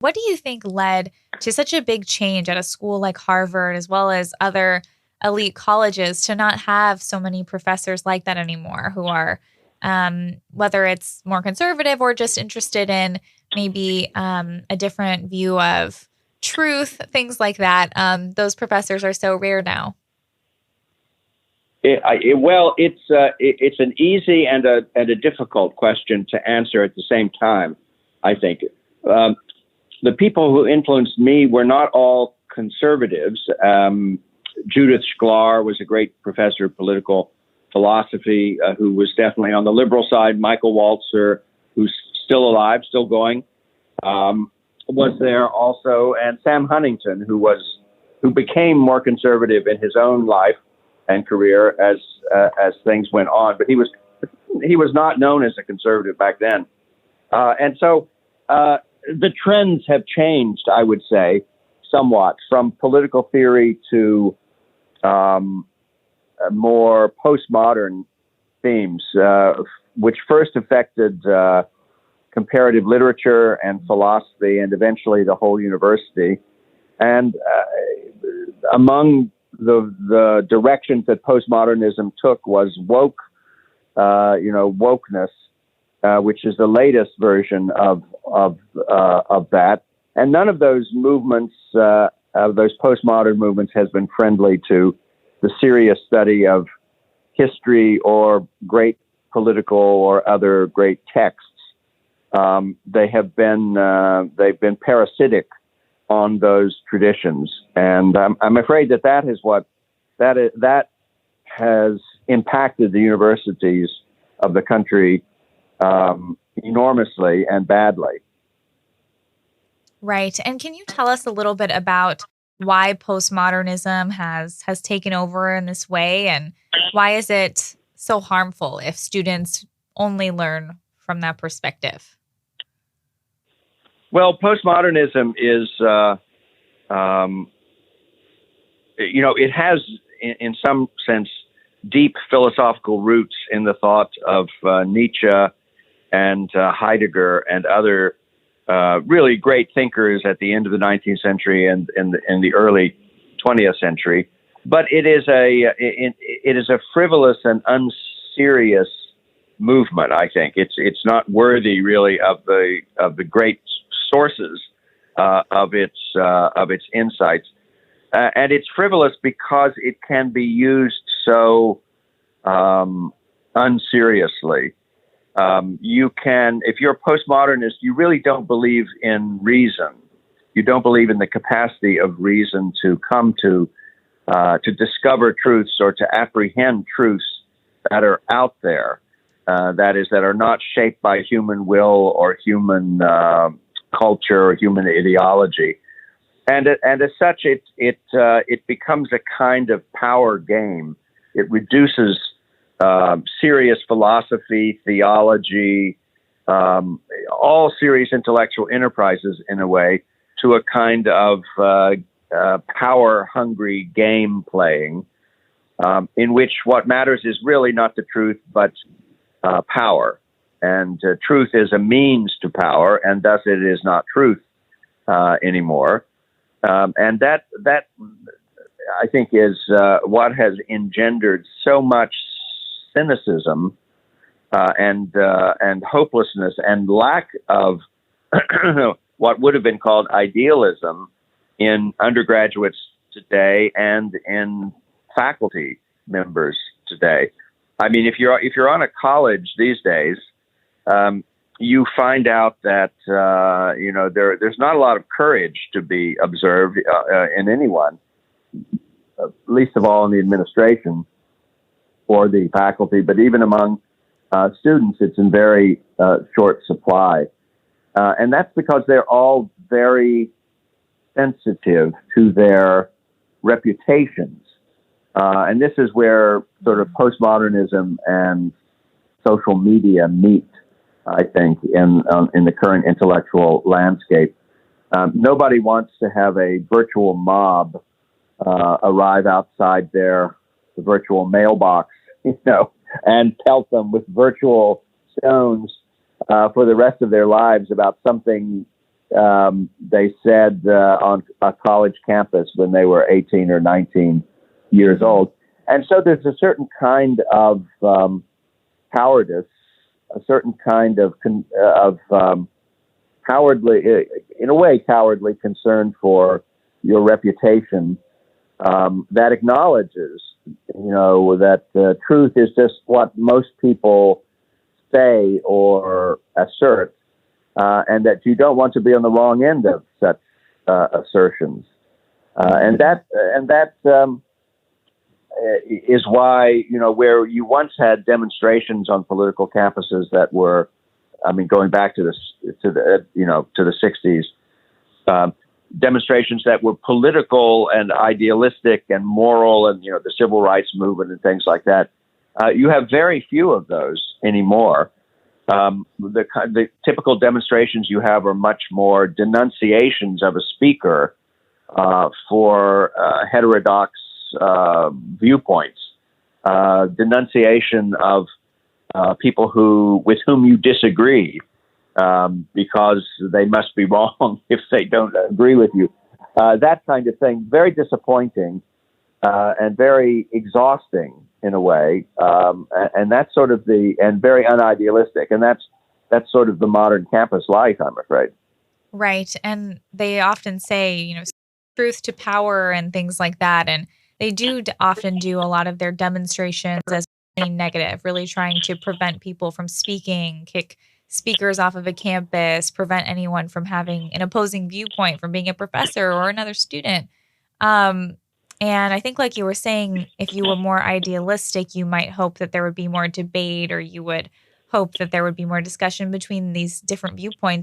What do you think led to such a big change at a school like Harvard, as well as other elite colleges, to not have so many professors like that anymore who are, whether it's more conservative or just interested in maybe a different view of truth, things like that? Those professors are so rare now. It's an easy and a difficult question to answer at the same time, I think. The people who influenced me were not all conservatives. Judith Shklar was a great professor of political philosophy who was definitely on the liberal side. Michael Walzer, who's still alive, still going, was there also, and Sam Huntington, who became more conservative in his own life and career as things went on. But he was not known as a conservative back then, and so. The trends have changed, I would say, somewhat from political theory to more postmodern themes, which first affected comparative literature and philosophy and eventually the whole university. And among the directions that postmodernism took was wokeness, which is the latest version of that. And none of those movements, of those postmodern movements, has been friendly to the serious study of history or great political or other great texts. They've been parasitic on those traditions, and I'm afraid that has impacted the universities of the country enormously and badly. Right. And can you tell us a little bit about why postmodernism has taken over in this way, and why is it so harmful if students only learn from that perspective? Well, postmodernism is, it has, in some sense, deep philosophical roots in the thought of Nietzsche and Heidegger and other really great thinkers at the end of the 19th century and in the early 20th century. But it is a frivolous and unserious movement. I think it's not worthy really of the great sources of its insights, and it's frivolous because it can be used so unseriously. You can, if you're a postmodernist, you really don't believe in reason. You don't believe in the capacity of reason to come to discover truths or to apprehend truths that are out there. That are not shaped by human will or human culture or human ideology, and as such, it becomes a kind of power game. It reduces serious philosophy, theology, all serious intellectual enterprises, in a way, to a kind of power-hungry game playing, in which what matters is really not the truth, but power. And truth is a means to power, and thus it is not truth anymore. And that I think is what has engendered so much cynicism and hopelessness and lack of what would have been called idealism in undergraduates today and in faculty members today. I mean, if you're on a college these days, you find out that there's not a lot of courage to be observed in anyone, least of all in the administration or the faculty, but even among students, it's in very short supply. And that's because they're all very sensitive to their reputations. And this is where sort of postmodernism and social media meet, I think, in the current intellectual landscape. Nobody wants to have a virtual mob arrive outside the virtual mailbox, and pelt them with virtual stones for the rest of their lives about something they said on a college campus when they were 18 or 19 years old. And so there's a certain kind of cowardice, a certain kind of cowardly, in a way, cowardly concern for your reputation that acknowledges, that truth is just what most people say or assert, and that you don't want to be on the wrong end of such assertions, and that is why where you once had demonstrations on political campuses that were, I mean, going back to the 60s, demonstrations that were political and idealistic and moral, and the civil rights movement and things like that. You have very few of those anymore. The typical demonstrations you have are much more denunciations of a speaker for heterodox viewpoints, denunciation of people with whom you disagree, because they must be wrong if they don't agree with you. That kind of thing, very disappointing and very exhausting in a way, and that's sort of and very unidealistic, and that's sort of the modern campus life, I'm afraid. Right. And they often say, truth to power and things like that. And they do often do a lot of their demonstrations as really negative, really trying to prevent people from speaking, kick speakers off of a campus, prevent anyone from having an opposing viewpoint, from being a professor or another student. Um, and I think, like you were saying, if you were more idealistic, you might hope that there would be more debate, or you would hope that there would be more discussion between these different viewpoints.